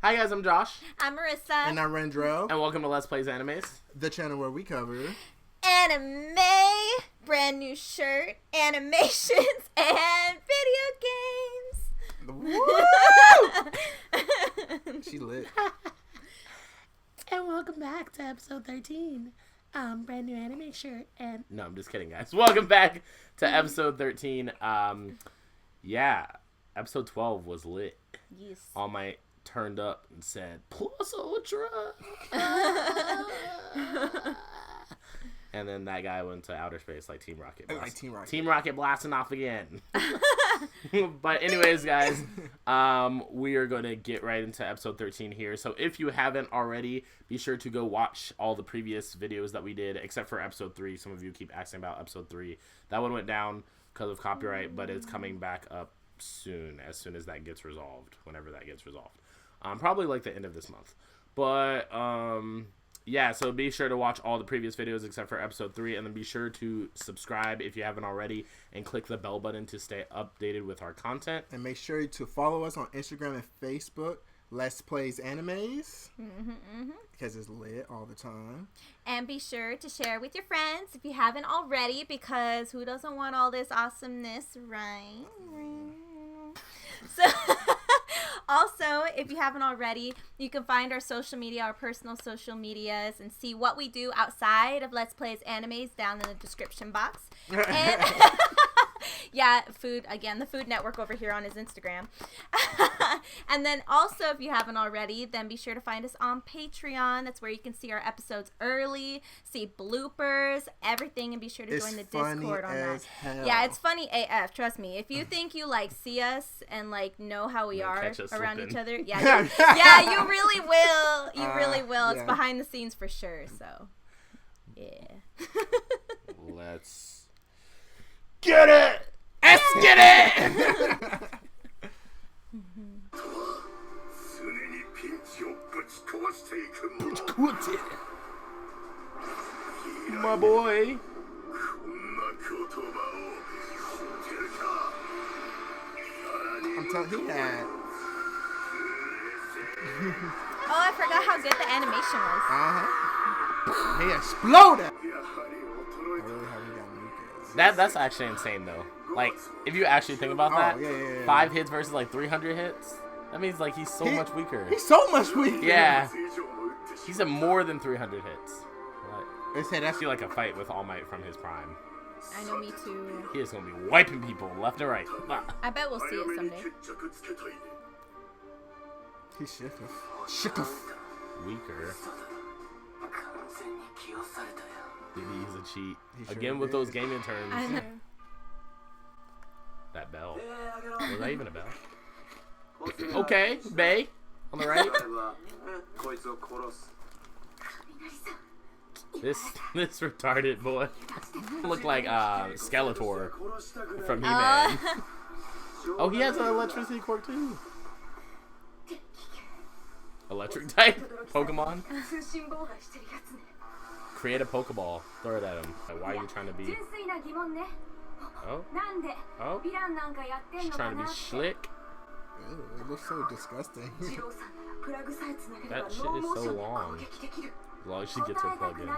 Hi guys, I'm Josh. I'm Marissa. And I'm Rendrell. And welcome to Let's Plays Animes, the channel where we cover anime, brand new shirt, animations, and video games. Woo! She lit. And welcome back to episode 13. Brand new anime shirt and... No, I'm just kidding, guys. Welcome back to episode 13. Yeah, episode 12 was lit. Yes. All Might turned up and said, Plus Ultra! And then that guy went to outer space like Team Rocket. Team Rocket blasting off again. But anyways, guys, we are going to get right into episode 13 here. So if you haven't already, be sure to go watch all the previous videos that we did, except for episode 3. Some of you keep asking about episode 3. That one went down because of copyright, but it's coming back up soon as that gets resolved, whenever that gets resolved. Probably like the end of this month. But, yeah, so be sure to watch all the previous videos except for episode 3, and then be sure to subscribe if you haven't already, and click the bell button to stay updated with our content. And make sure to follow us on Instagram and Facebook, LetsPlaysAnimes, because it's lit all the time. And be sure to share with your friends if you haven't already, because who doesn't want all this awesomeness, right? So... Also, if you haven't already, you can find our social media, our personal social medias, and see what we do outside of Let's Plays Animes down in the description box. And yeah, the Food Network over here on his Instagram. And then also, if you haven't already, then be sure to find us on Patreon. That's where you can see our episodes early, see bloopers, everything, and be sure to join the Discord on that. Hell. Yeah, it's funny AF, trust me. If you think you see us and know how we are around each other, yeah, you really will. You really will. It's behind the scenes for sure. So, yeah. Let's get it. Let's get it. My boy. I'm telling you, he had. Oh, I forgot how good the animation was. He exploded. That's actually insane though. Like, if you actually think about that, 5 hits versus 300 hits. That means he's so much weaker. He's so much weaker. Yeah, he's at more than 300 hits. They say that's like a fight with All Might from his prime. I know, me too. He is gonna be wiping people left and right. I bet we'll see it someday. He's shooketh. Weaker. Did he use a cheat? He Again sure with did. those gaming terms. I know. That bell. Was that even a bell? Okay, Bay. On the right. This retarded boy looked like Skeletor from He-Man. Oh, he has an electricity quirk too. Electric type Pokemon. Create a Pokeball. Throw it at him. Why are you trying to be? Oh. She's trying to be slick. Ew, it looks so disgusting. That shit is so long. As long as she gets her plug in.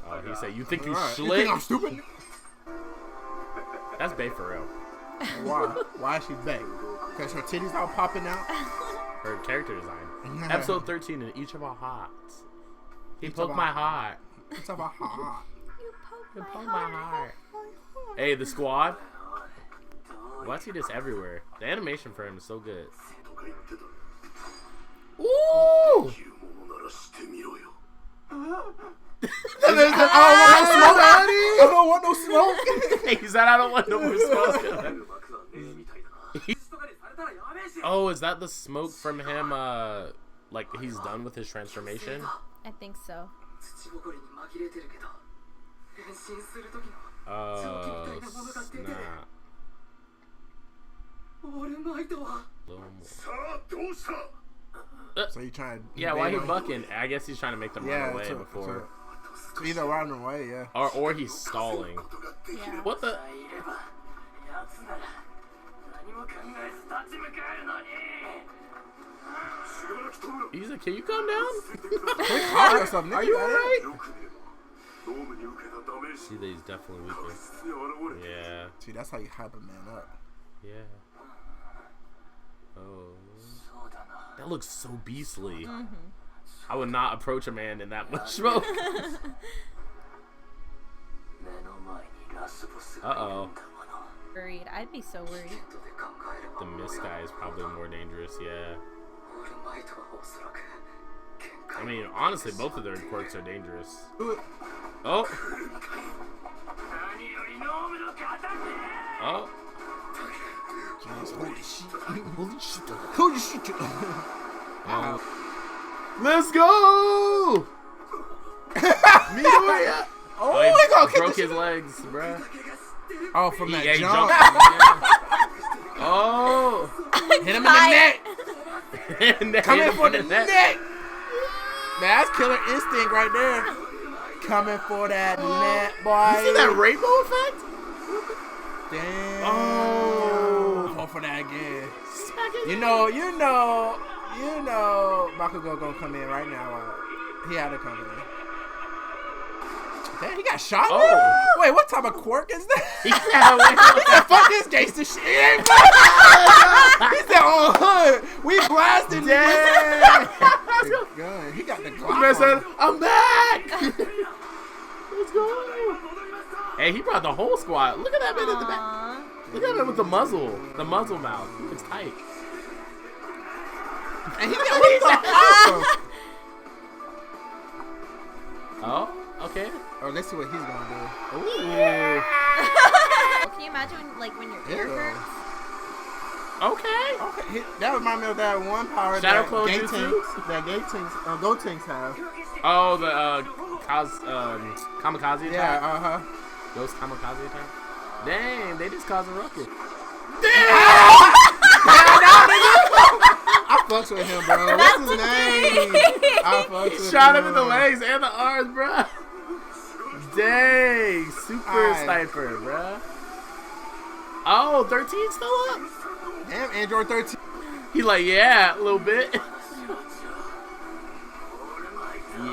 Oh, he said, "You think you slick? You think I'm stupid?" That's Bae for real. Why? Why is she Bae? Because her titties all popping out? Her character design. Episode 13 in each of our hearts. He poked my heart. It's about heart. He poked my heart. Hey, the squad. Why is he just everywhere? The animation for him is so good. Ooh! I don't want no smoke. He said, "I don't want no more smoke." Oh, is that the smoke from him? He's done with his transformation. I think so. Oh, snap. So you trying to... Yeah, why he bucking? I guess he's trying to make them run away before. Either run away, yeah. Or he's stalling. Yeah. What the? He's like, can you calm down? Are you alright? See that he's definitely weaker. Yeah. See, that's how you hype a man up. Yeah. Oh. That looks so beastly. I would not approach a man in that much smoke. Uh-oh. Worried. I'd be so worried. The mist guy is probably more dangerous, yeah. I mean, honestly, both of their quirks are dangerous. Oh! Oh! Holy shit. Holy shit. Holy shit. Let's go! Midoriya! Oh, he he gonna broke his legs, bruh. Oh, from that He jump. Oh! Hit him in the neck. Coming for the neck. That's killer instinct right there. Coming for that net, boy. You see that rainbow effect? Damn. Oh. Fall for that again. You know, Bakugo gonna come in right now. He had to come in. Damn, he got shot? Oh. Wait, what type of quirk is that? He said, fuck this gangster shit. He said, oh, hood. We blasted Damn. gun. He got the Glock. Man said, on. I'm back. Let's go. Hey, he brought the whole squad. Look at that man in the back. Look at him with the muzzle. The muzzle mouth. It's tight. And he got what the fuck? Oh, okay. Oh, let's see what he's gonna do. Ooh. Can you imagine when your ear hurts? Okay. Okay, that reminds me of that one power Shadow that Clone Gay Jutsu? Tinks, Go-Tinks have. Oh, the kamikaze attack? Yeah, Ghost kamikaze attack? Dang, they just caused a ruckus. I fucks with him, bro. What's his name? I fucks with Shot him him in the legs and the arms, bro. Dang, super sniper, bro. Oh, 13 still up? Damn, Android 13. He like, yeah, a little bit.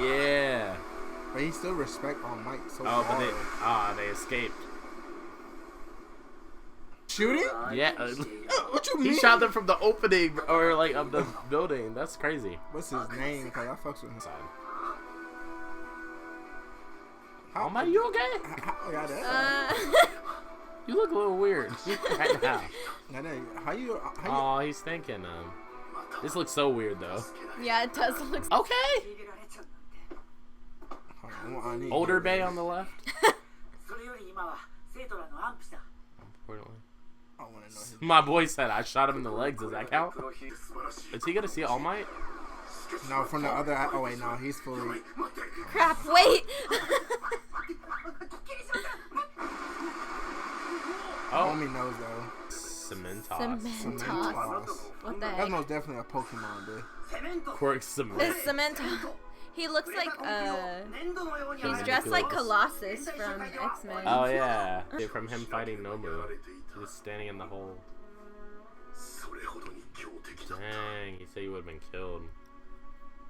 Yeah. But he still respect All Might so Oh, hard. but they escaped. Shooting? Yeah. What you mean? He shot them from the opening or like of the building. That's crazy. What's his name? Cause I fucks with him. Oh my, you okay? Yeah, that. You look a little weird right now. How you? Oh, he's thinking. This looks so weird though. Yeah, it does look. Okay. Older Bay on the left. Importantly. I want to know his. My boy said I shot him in the legs. Does that count? Is he gonna see All Might? No, from the other. Oh wait, no, he's fully. Crap! Wait. Oh, Homie knows though. Cementoss. Cementoss. What the That's heck? most definitely a Pokemon, dude. Quirk Cement. This Cementoss. He looks like he's dressed like Colossus from X-Men. Oh yeah, from him fighting Nobu. He was standing in the hole. Dang, he said he would have been killed.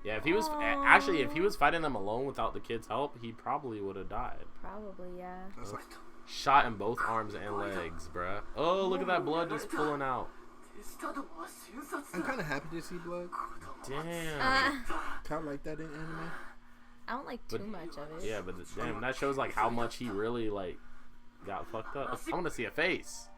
Yeah, if he was actually if he was fighting them alone without the kid's help, he probably would have died. Probably, yeah. Shot in both arms and legs, bruh. Oh, look at that blood just pulling out. I'm kind of happy to see blood. Damn. Kind of like that in anime. I don't like too much of it. Yeah, but damn, that shows like how much he really like got fucked up. I want to see a face.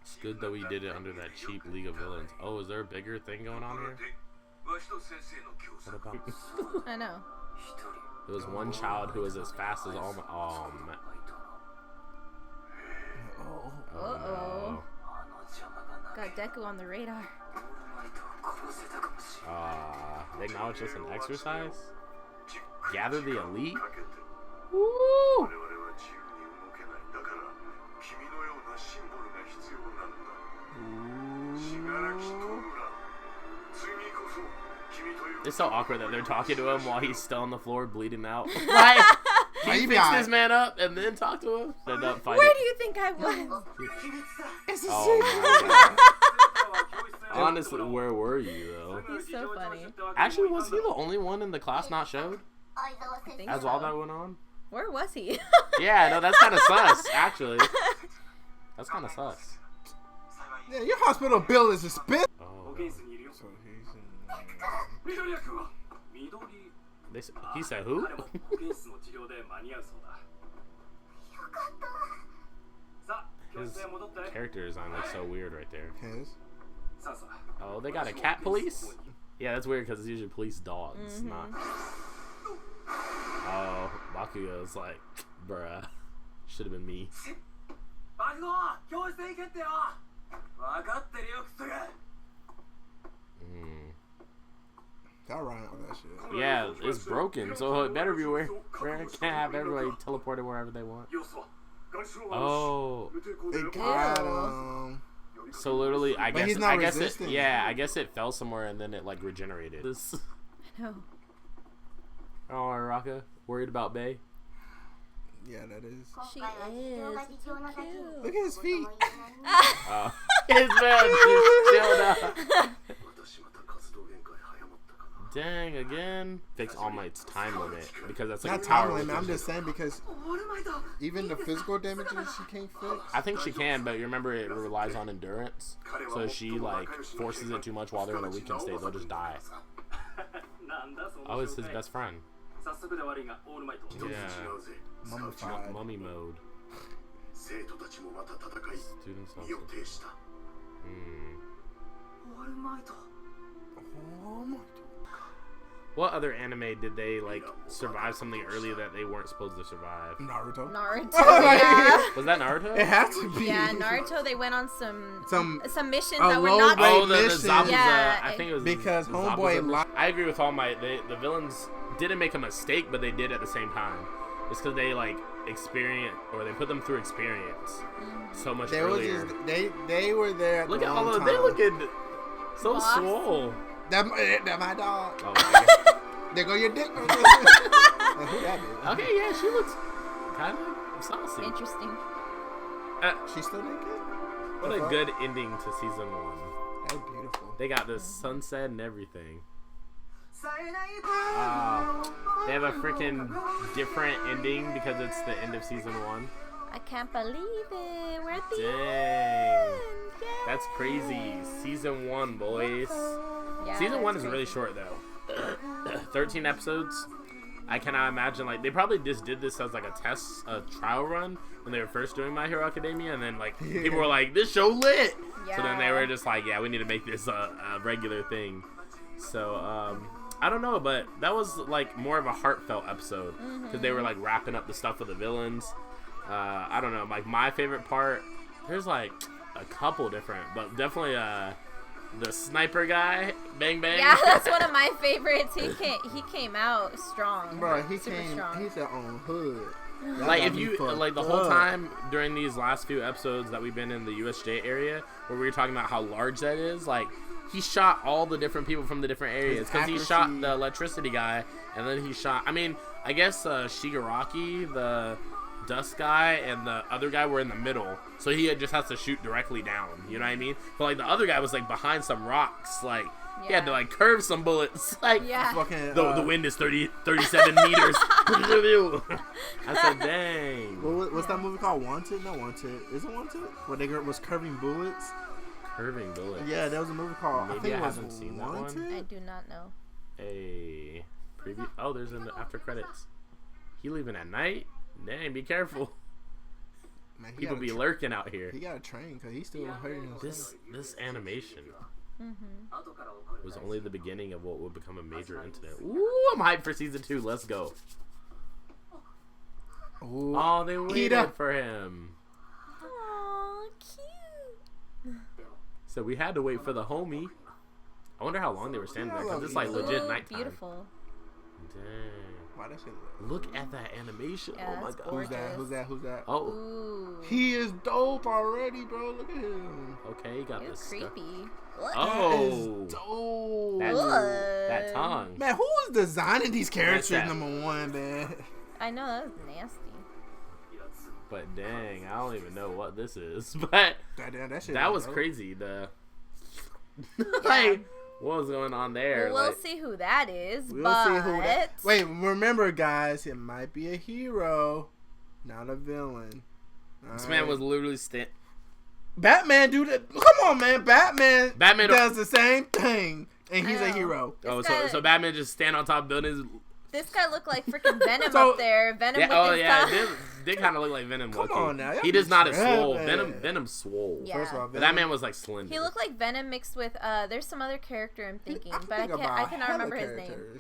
It's good though he did it under that cheap League of Villains. Oh, is there a bigger thing going on here? What about? I know. There was one child who was as fast as all my. Oh man. Uh-oh. Got Deku on the radar. They acknowledge this an exercise? Gather the elite? Woo! It's so awkward that they're talking to him while he's still on the floor bleeding out. Like, he fixed this man up and then talk to him. End up fighting. Where do you think I was? Oh my god. Honestly, where were you though? He's so funny. Actually, was he the only one in the class not showed? I think As so. all that went on? Where was he? Yeah, no, that's kind of sus, actually. That's kind of sus. Yeah, your hospital bill is expensive. Oh. So he's He said who? His character design looks so weird right there. his. Oh, they got a cat police? Yeah, that's weird because it's usually police dogs, not... Oh, Bakugo's like, bruh, should have been me. Y'all right on that shit. Yeah, it's broken, so it better be where can't have everybody teleported wherever they want. Oh, They got so literally, I But guess, he's not I guess it, resistant. yeah, I guess it fell somewhere and then it like regenerated. No. Oh, Raka, worried about Bay? Yeah, that is. She is. It's so cute. Look at his feet. Oh, his man just chilled out. Dang, again. Fix All Might's time limit because that's like Not a power time limit. I'm reduction. just saying because even the physical damages she can't fix. I think she can, but you remember it relies on endurance. So if she like forces it too much while they're in a weakened state, they'll just die. Oh, it's his best friend. Yeah. Mummified. Mummy mode. Students also. Oh my. What other anime did they like survive something early that they weren't supposed to survive? Naruto. Naruto. Oh, Yeah. Was that Naruto? It has to be. Yeah, Naruto. They went on some missions a that were low not. rate Oh, the mission. Zabuza. Yeah, I think it was because the homeboy Zabuza. lied. I agree with All Might. The villains didn't make a mistake, but they did at the same time. It's because they like they put them through experience so much They were earlier. just they were there. At Look the at all wrong of they time. looking so Boss. swole. That my dog. Oh, my God. There go your dick. Right there. Who that is? Okay, yeah, she looks kind of saucy. Interesting. She's still naked. What a good ending to season 1. That's beautiful. They got this sunset and everything. They have a freaking different ending because it's the end of season 1. I can't believe it. We're at the Dang. end. Yay. That's crazy. Season 1, boys. Yeah, Season 1 that's is really crazy. short, though. 13 episodes. I cannot imagine, like, they probably just did this as, like, a trial run when they were first doing My Hero Academia, and then, like, people were like, this show lit! So then they were just like, yeah, we need to make this a regular thing. So, I don't know, but that was, like, more of a heartfelt episode, because they were, like, wrapping up the stuff with the villains. I don't know, like, my favorite part, there's, like, a couple different, but definitely, the sniper guy, Bang Bang. Yeah, that's one of my favorites. He came out strong. Bro, he Super came. strong. He's their own hood. That Like, got if me you, fucked like, the whole up. time during these last few episodes that we've been in the USJ area, where we were talking about how large that is, like, he shot all the different people from the different areas. Because he shot the electricity guy, and then he shot, I mean, I guess Shigaraki, the dust guy, and the other guy were in the middle. So he just has to shoot directly down, you know what I mean? But, like, the other guy was, like, behind some rocks, like, he had to, like, curve some bullets. Like, Yeah. Fucking, the wind is 37 meters. I said, dang. What's that movie called? Wanted? Not Wanted. Is it Wanted? Where they was curving bullets? Curving bullets. Yeah, there was a movie called. Maybe I think I it was haven't seen that one. Wanted? I do not know. A preview. Oh, there's an after credits. He leaving at night? Dang, be careful. Man, he People gotta be lurking out here. He got to train because he's still hurting himself. This animation was only the beginning of what would become a major incident. Ooh, I'm hyped for season 2. Let's go. Ooh. Oh, they waited Ida. for him. Aw, cute. So we had to wait for the homie. I wonder how long they were standing there because it's like legit Ooh, nighttime. beautiful. Dang. Why that shit Look at that animation. Yeah, Oh my that's god. Who's that? gorgeous. Who's that? Who's that? Oh, Ooh. He is dope already, bro. Look at him. okay, he got Ew, this stuff. creepy. Oh, Dope. that tongue. Man, who is designing these characters? that? Number one, man. I know, that was nasty. But dang, I don't even know what this is. But That shit that is was dope. crazy. Like, what was going on there? Well, we'll see who that is. We'll but... see who that. Wait, remember, guys, it might be a hero, not a villain. This man was literally Batman, dude. Come on, man. Batman does the same thing, and he's a hero. So Batman just stand on top of buildings. This guy looked like freaking Venom up there. Venom with his stuff. It did kind of look like Venom. Come on now. He does not as swole. Venom swole. Yeah. First of all, but that man was like slender. He looked like Venom mixed with, there's some other character I'm thinking, but I cannot remember his name.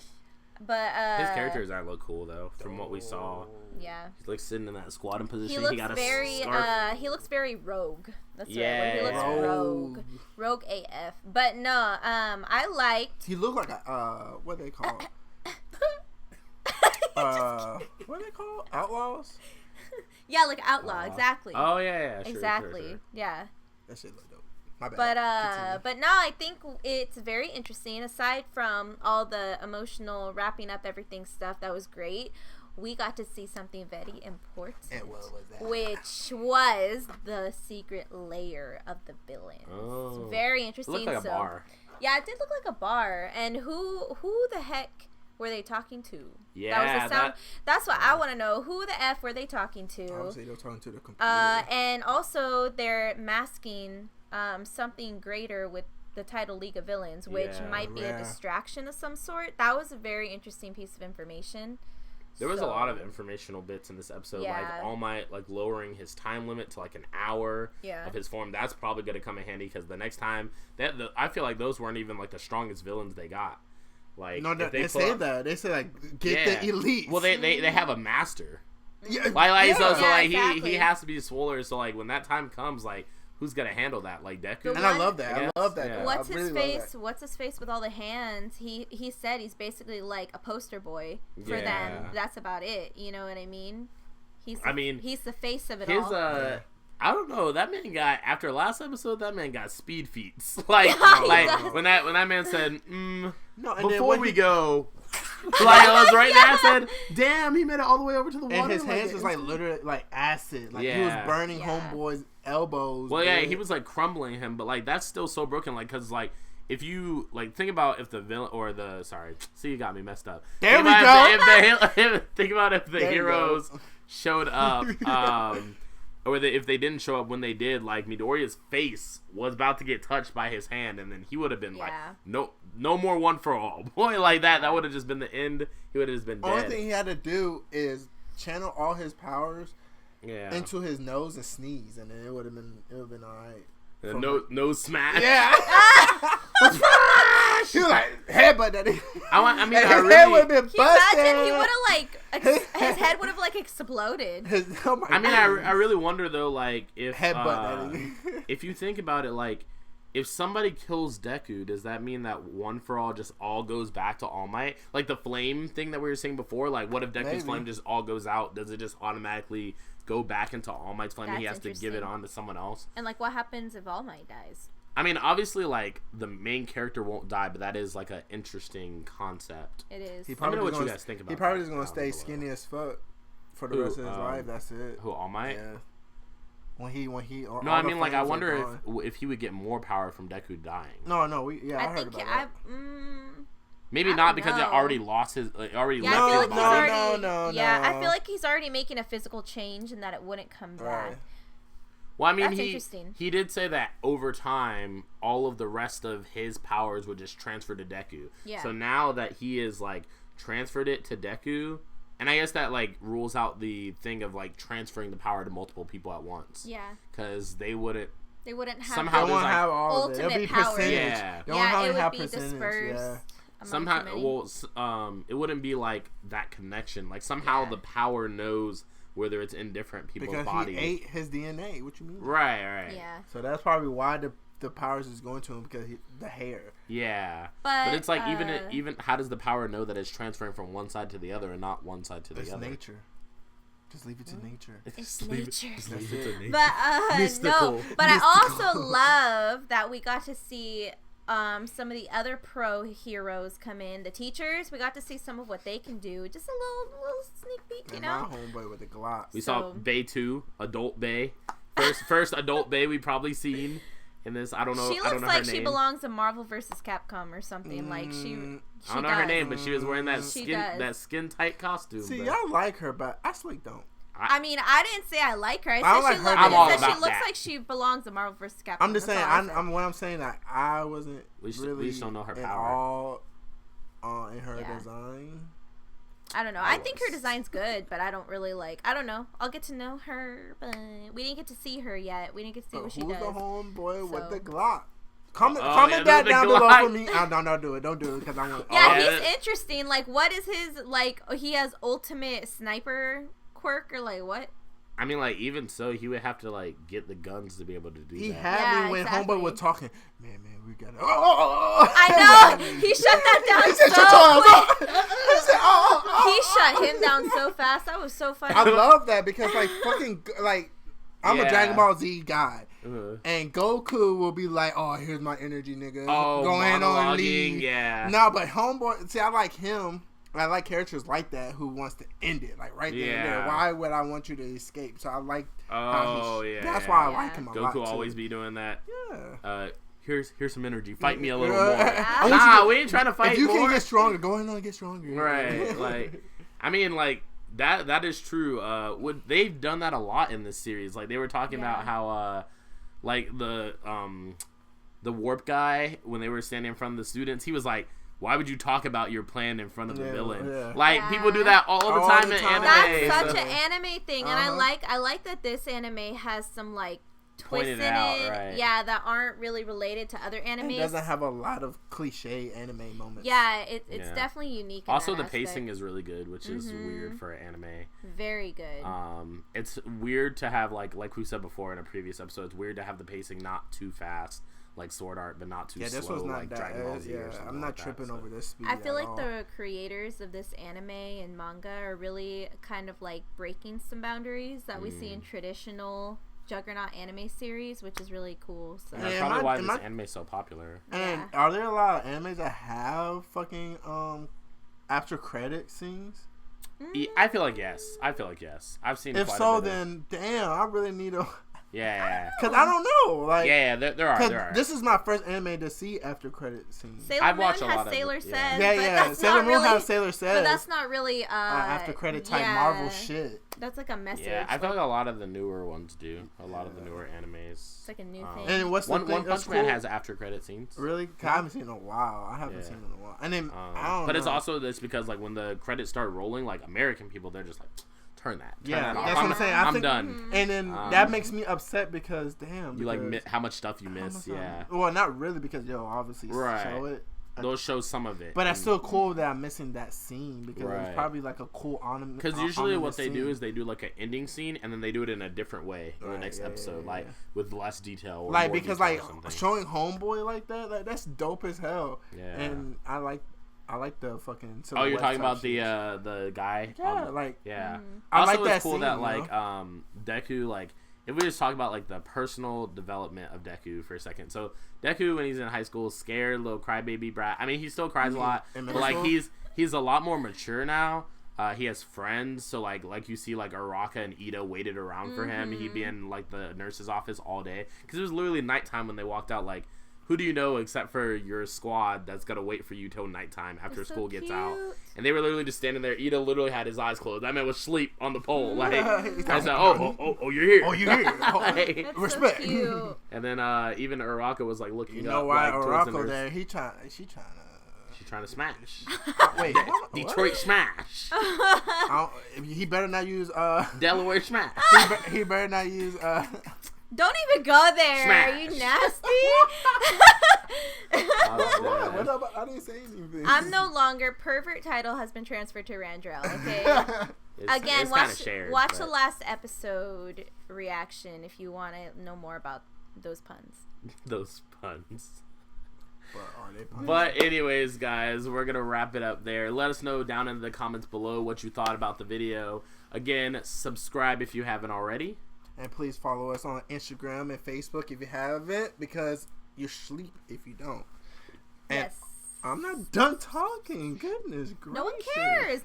But his characters aren't look cool though, from what we saw. Yeah. He's like sitting in that squatting position. He looks very rogue. That's right. He looks rogue AF. But no, I liked. He looked like a what they call. What are they called? Outlaws? Yeah, like outlaw, exactly. Oh yeah, sure, exactly. Sure. Yeah. That shit look dope. My bad. But no, I think it's very interesting. Aside from all the emotional wrapping up everything stuff, that was great. We got to see something very important. And what was that? Which was the secret layer of the villains. Oh. Very interesting. It looked like a bar. Yeah, it did look like a bar. And who the heck were they talking to? Yeah, that was the sound. That's what I want to know. Who the F were they talking to? Obviously, they're talking to the computer. And also, they're masking something greater with the title League of Villains, which might be a distraction of some sort. That was a very interesting piece of information. There was a lot of informational bits in this episode, like All Might like lowering his time limit to like an hour of his form. That's probably going to come in handy because the next time I feel like those weren't even like the strongest villains they got. Like no, they say that. They say like get the elite. Well, they have a master. Yeah, he has to be swoller. So like when that time comes, like who's gonna handle that? Like Deku. And I love that. I love that. Yeah. What's his face? What's his face with all the hands? He said he's basically like a poster boy for them. That's about it. You know what I mean? He's the face of it all. I don't know. That man got after last episode. That man got speed feats. Like when that man said, before we go. Like I was right there. I said, "Damn, he made it all the way over to the water." And his hands was like literally like acid. Like he was burning homeboy's elbows. Well, he was like crumbling him, but like that's still so broken. Like because like if you like think about if the villain or the see you got me messed up. There we go. Think about if the heroes showed up. Or if they didn't show up when they did, like Midoriya's face was about to get touched by his hand, and then he would have been like, no more one for all. Boy, like that would have just been the end. He would have just been dead. Only thing he had to do is channel all his powers into his nose and sneeze, and then it would have been all right. Nose smash. Yeah. He was like headbutt that. I really. Head would have been busted. Imagine he would have his head would have like exploded. I really wonder though, like if headbutt if you think about it, like if somebody kills Deku, does that mean that one for all just all goes back to All Might? Like the flame thing that we were saying before. Like what if Deku's flame just all goes out? Does it just automatically go back into All Might's flame? And he has to give it on to someone else. And like what happens if All Might dies? I mean, obviously, like, the main character won't die, but that is, like, an interesting concept. It is. Let me know what you guys think about He probably is going to stay skinny as fuck for the rest of his life. That's it. Who, All Might? Yeah. When he. No, I mean, like, I wonder if he would get more power from Deku dying. No, I heard about that. Maybe not because it already lost his. No. Yeah, I feel like he's already making a physical change and that it wouldn't come back. Well, I mean, he did say that over time, all of the rest of his powers would just transfer to Deku. Yeah. So now that he is, like, transferred it to Deku, and I guess that, like, rules out the thing of, like, transferring the power to multiple people at once. Yeah. Because they wouldn't have somehow have all of it. It'll be power. Percentage. Yeah, it would be dispersed. Yeah. Somehow, it wouldn't be, like, that connection. Like, somehow the power knows whether it's in different people's bodies. Because he ate his DNA. What you mean? Right. Yeah. So that's probably why the powers is going to him, because the hair. Yeah. But it's like even how does the power know that it's transferring from one side to the other and not one side to the other? It's nature. Just leave it to nature. It's nature. But no. But I also love that we got to see some of the other pro heroes come in. The teachers, we got to see some of what they can do. Just a little sneak peek, you know. My homeboy with the Glock. We saw Bay 2, adult Bay. First adult Bay we probably seen in this. I don't know. She I don't looks know like her she name. belongs to Marvel versus Capcom or something. Like she I don't know her name, but she was wearing that skin tight costume. See, I like her, but I still don't. I mean, I didn't say I like her. I said she looks like she belongs to Marvel vs. Capcom. I'm just saying. I'm saying that I wasn't we just don't know her power. In her design. I don't know. I think her design's good, but I don't really like. I don't know. I'll get to know her, but we didn't get to see her yet. We didn't get to see what she does. Who's the homeboy with the Glock? Comment that down below for me. Don't do it. Don't do it because I want. Yeah, he's interesting. Like, what is his like? He has ultimate sniper quirk or like what? I mean, like, even so, he would have to like get the guns to be able to do that. He had me when homeboy was talking. Man, we got to. I know. He shut that down so quick. He shut him down so fast. That was so funny. I love that because like fucking like I'm a Dragon Ball Z guy. And Goku will be like, "Oh, here's my energy, nigga. Going on leave." Yeah. No, but homeboy. See, I like him. I like characters like that who wants to end it, like right there and there. Why would I want you to escape? So I like. That's why I like him a lot. Goku always be doing that. Yeah. Here's some energy. Fight me a little more. Nah, we ain't trying to fight. If you more. can get stronger, go ahead and get stronger. Right. Like, I mean, like that is true. They've done that a lot in this series. Like they were talking about how like the warp guy when they were standing in front of the students, he was like, why would you talk about your plan in front of the villain? Yeah. Like people do that all the time in anime. That's such an anime thing, and I like that this anime has some like twists in it, that aren't really related to other animes. It doesn't have a lot of cliche anime moments. Yeah, it's definitely unique. Also, the pacing is really good, which is weird for anime. Very good. It's weird to have like we said before in a previous episode. It's weird to have the pacing not too fast. Like Sword Art, but not too slow. This was not like that. Dragon Ball Z or I'm not tripping over this speed. I feel like the creators of this anime and manga are really kind of like breaking some boundaries that we see in traditional Juggernaut anime series, which is really cool. So that's probably why this anime is so popular. And are there a lot of animes that have fucking after credit scenes? I feel like yes. I've seen. If so, then damn, I really need a. Yeah. Because I don't know. Like, there are. This is my first anime to see after credit scenes. Sailor Moon has Sailor Says. Yeah. Sailor Moon has Sailor Says. But that's not really after credit type Marvel shit. That's like a message. Yeah, I feel like a lot of the newer ones do. A lot of the newer animes. It's like a new thing. And what's the One Punch Man has after credit scenes. Really? Cause I haven't seen it in a while. I haven't seen it in a while. And then I don't know. But it's also this because like when the credits start rolling, like American people, they're just like. Turn that that's off. what I'm saying. I'm done. And then that makes me upset because damn, you like how much stuff you miss. Yeah. Well, not really because obviously show it. They'll show some of it. But it's still cool that I'm missing that scene because it's probably like a cool anime. Because usually what they do is they do like an ending scene and then they do it in a different way in the next episode, like with less detail. Or like because like showing Homeboy like that, like that's dope as hell. Yeah. And I like the fucking. Oh, you're talking about the guy. Yeah, I like that cool scene, that like Deku like if we just talk about like the personal development of Deku for a second. So Deku when he's in high school, scared little crybaby brat. I mean he still cries a lot, but like he's a lot more mature now. He has friends, so like you see like Araka and Ida waited around for him. He'd be in like the nurse's office all day because it was literally nighttime when they walked out. Like. Who do you know except for your squad that's gonna wait for you till nighttime after school gets out? And they were literally just standing there. Ida literally had his eyes closed. That man was asleep on the pole. Like I said, oh, you're here. Oh, you're here. Like, respect. So and then even Araka was like looking. You know up, why like, Araka there? She's trying to smash. Wait, Detroit smash. He better not use Delaware smash. He better not use Don't even go there. Smash. Are you nasty? What up? I didn't say anything. I'm no longer. Pervert title has been transferred to Randrell. Okay. Again, watch the last episode reaction if you want to know more about those puns. Those puns. But are they puns? But anyways, guys, we're gonna wrap it up there. Let us know down in the comments below what you thought about the video. Again, subscribe if you haven't already. And please follow us on Instagram and Facebook if you haven't, because you sleep if you don't. And yes. I'm not done talking. Goodness gracious. No one cares.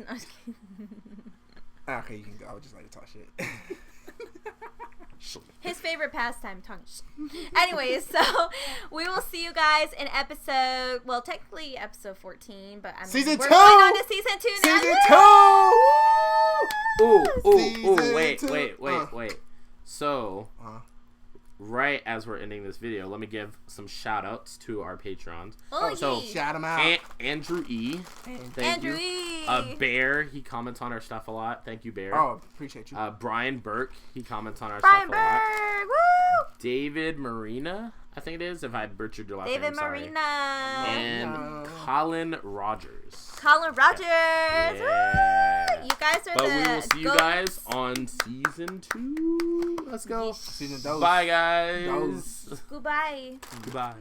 No, okay, you can go. I would just like to talk shit. His favorite pastime, tongue. Anyways, so we will see you guys in episode, well, technically episode 14, but I mean, season we're 2! going on to season 2 now. Season 2! Wait. So, right as we're ending this video, let me give some shout outs to our patrons. So shout them out. Andrew E. Andrew E. Bear, he comments on our stuff a lot. Thank you, Bear. Oh, appreciate you. Brian Burke, he comments on our Brian stuff a lot. Burke, woo! David Marina, I think it is. If I butchered your last name, I'm sorry. Marina. And Colin Rogers. Colin Rogers. Yeah. Woo! You guys are But the we will see you goats. guys on season 2. Let's go. Season 2. Bye, guys. Goodbye. Goodbye.